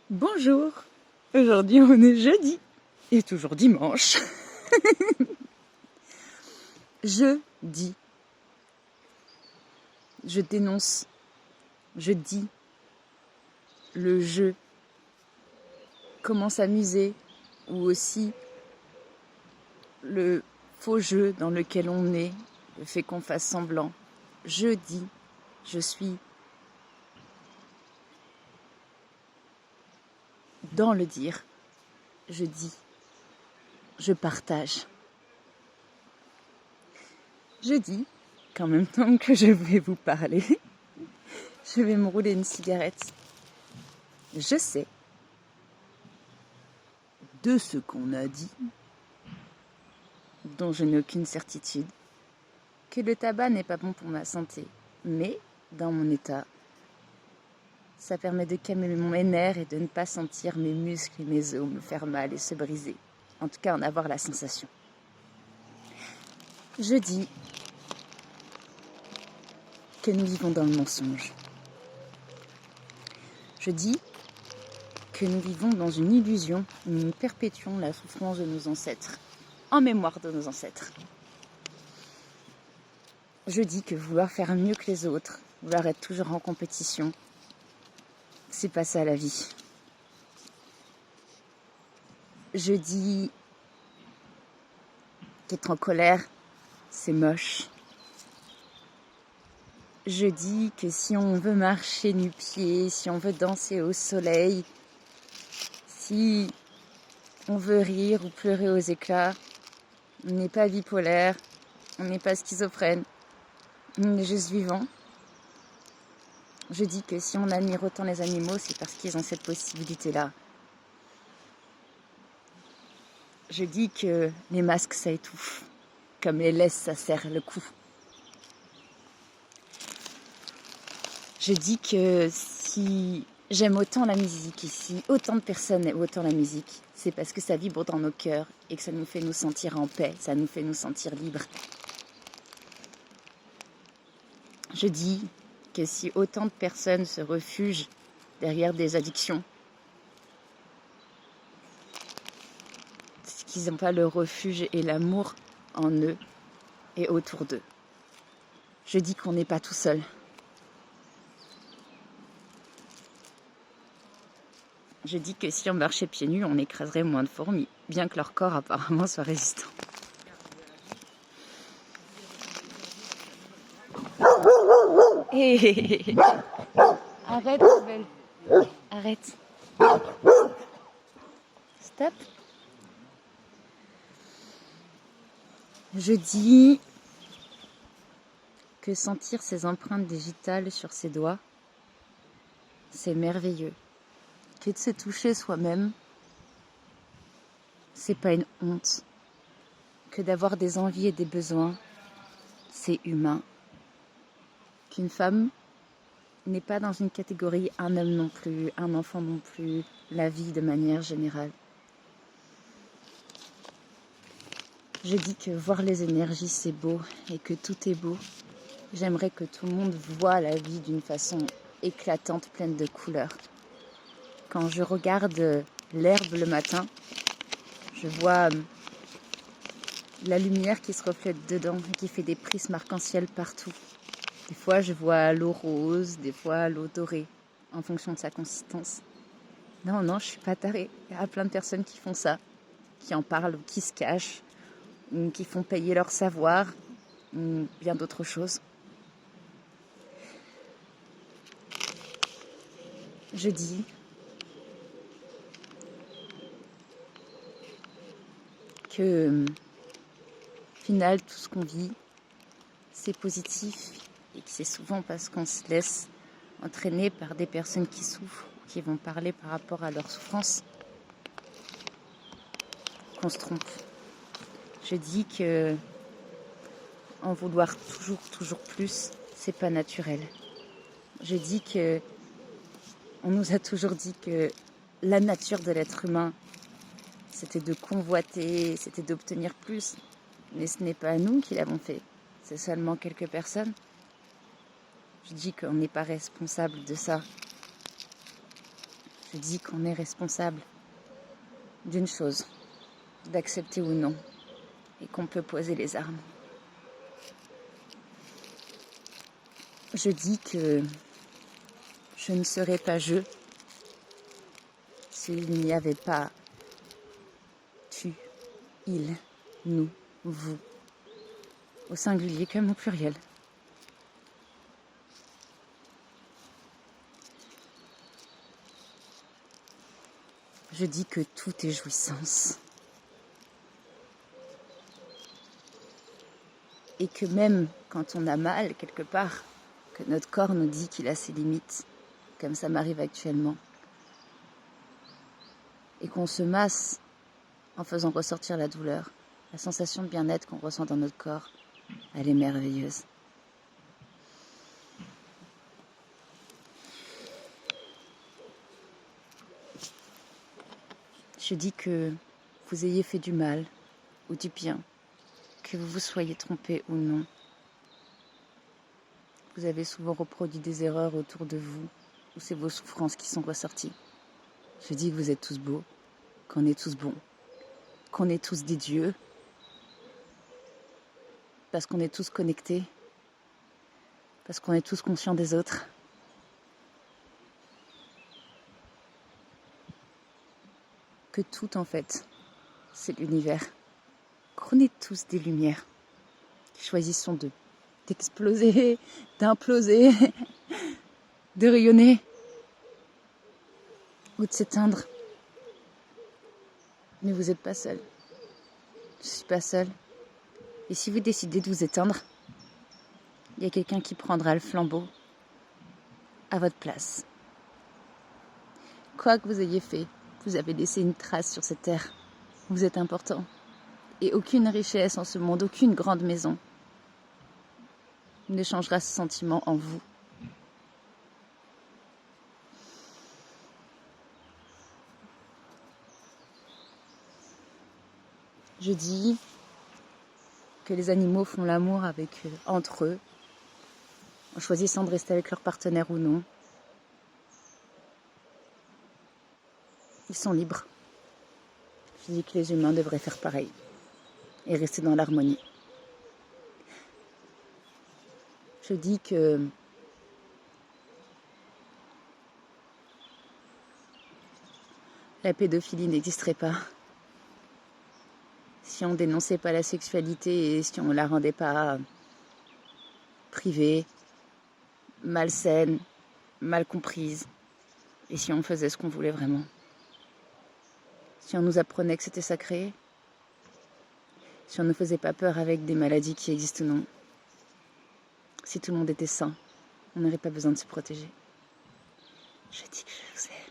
Bonjour, aujourd'hui on est jeudi et toujours dimanche. Je dis, je dénonce, je dis, le jeu, comment s'amuser ou aussi le faux jeu dans lequel on est, le fait qu'on fasse semblant. Je dis, je suis dans le dire, je dis, je partage. Je dis qu'en même temps que je vais vous parler, je vais me rouler une cigarette. Je sais, de ce qu'on a dit, dont je n'ai aucune certitude, que le tabac n'est pas bon pour ma santé. Mais, dans mon état, ça permet de calmer mes nerfs et de ne pas sentir mes muscles et mes os me faire mal et se briser. En tout cas, en avoir la sensation. Je dis que nous vivons dans le mensonge. Je dis que nous vivons dans une illusion où nous perpétuons la souffrance de nos ancêtres, en mémoire de nos ancêtres. Je dis que vouloir faire mieux que les autres, vouloir être toujours en compétition, c'est pas ça la vie. Je dis qu'être en colère, c'est moche. Je dis que si on veut marcher nu-pieds, si on veut danser au soleil, si on veut rire ou pleurer aux éclats, on n'est pas bipolaire, on n'est pas schizophrène, on est juste vivant. Je dis que si on admire autant les animaux, c'est parce qu'ils ont cette possibilité-là. Je dis que les masques, ça étouffe, comme les laisses, ça serre le cou. Je dis que si j'aime autant la musique et si autant de personnes aiment autant la musique, c'est parce que ça vibre dans nos cœurs et que ça nous fait nous sentir en paix, ça nous fait nous sentir libres. Je dis que si autant de personnes se refugent derrière des addictions, c'est qu'ils n'ont pas le refuge et l'amour en eux et autour d'eux. Je dis qu'on n'est pas tout seul. Je dis que si on marchait pieds nus, on écraserait moins de fourmis, bien que leur corps apparemment soit résistant. Hé, arrête, belle. Arrête. Stop. Je dis que sentir ces empreintes digitales sur ses doigts, c'est merveilleux. Que de se toucher soi-même, c'est pas une honte. Que d'avoir des envies et des besoins, c'est humain. Qu'une femme n'est pas dans une catégorie, un homme non plus, un enfant non plus, la vie de manière générale. Je dis que voir les énergies, c'est beau et que tout est beau. J'aimerais que tout le monde voit la vie d'une façon éclatante, pleine de couleurs. Quand je regarde l'herbe le matin, je vois la lumière qui se reflète dedans et qui fait des prismes arc-en-ciel partout. Des fois, je vois l'eau rose, des fois l'eau dorée, en fonction de sa consistance. Non, je suis pas tarée. Il y a plein de personnes qui font ça, qui en parlent ou qui se cachent, ou qui font payer leur savoir, ou bien d'autres choses. Je dis que, au final, tout ce qu'on vit, c'est positif et que c'est souvent parce qu'on se laisse entraîner par des personnes qui souffrent, qui vont parler par rapport à leur souffrance, qu'on se trompe. Je dis que en vouloir toujours plus, c'est pas naturel. Je dis que on nous a toujours dit que la nature de l'être humain, c'était de convoiter, c'était d'obtenir plus. Mais ce n'est pas nous qui l'avons fait, c'est seulement quelques personnes. Je dis qu'on n'est pas responsable de ça. Je dis qu'on est responsable d'une chose, d'accepter ou non, et qu'on peut poser les armes. Je dis que je ne serais pas je s'il n'y avait pas tu, il, nous, vous, au singulier comme au pluriel. Je dis que tout est jouissance. Et que même quand on a mal quelque part, que notre corps nous dit qu'il a ses limites, comme ça m'arrive actuellement, et qu'on se masse en faisant ressortir la douleur, la sensation de bien-être qu'on ressent dans notre corps, elle est merveilleuse. Je dis que vous ayez fait du mal ou du bien, que vous vous soyez trompé ou non. Vous avez souvent reproduit des erreurs autour de vous, ou c'est vos souffrances qui sont ressorties. Je dis que vous êtes tous beaux, qu'on est tous bons, qu'on est tous des dieux, parce qu'on est tous connectés, parce qu'on est tous conscients des autres. Que tout, en fait, c'est l'univers. Qu'on est tous des lumières. Choisissons d'exploser, d'imploser, de rayonner ou de s'éteindre. Mais vous n'êtes pas seul. Je ne suis pas seule. Et si vous décidez de vous éteindre, il y a quelqu'un qui prendra le flambeau à votre place. Quoi que vous ayez fait, vous avez laissé une trace sur cette terre. Vous êtes important. Et aucune richesse en ce monde, aucune grande maison ne changera ce sentiment en vous. Je dis que les animaux font l'amour entre eux, en choisissant de rester avec leur partenaire ou non. Ils sont libres. Je dis que les humains devraient faire pareil et rester dans l'harmonie. Je dis que la pédophilie n'existerait pas si on dénonçait pas la sexualité et si on la rendait pas privée, malsaine, mal comprise, et si on faisait ce qu'on voulait vraiment. Si on nous apprenait que c'était sacré, si on ne faisait pas peur avec des maladies qui existent ou non, si tout le monde était sain, on n'aurait pas besoin de se protéger. Je dis que je vous aime.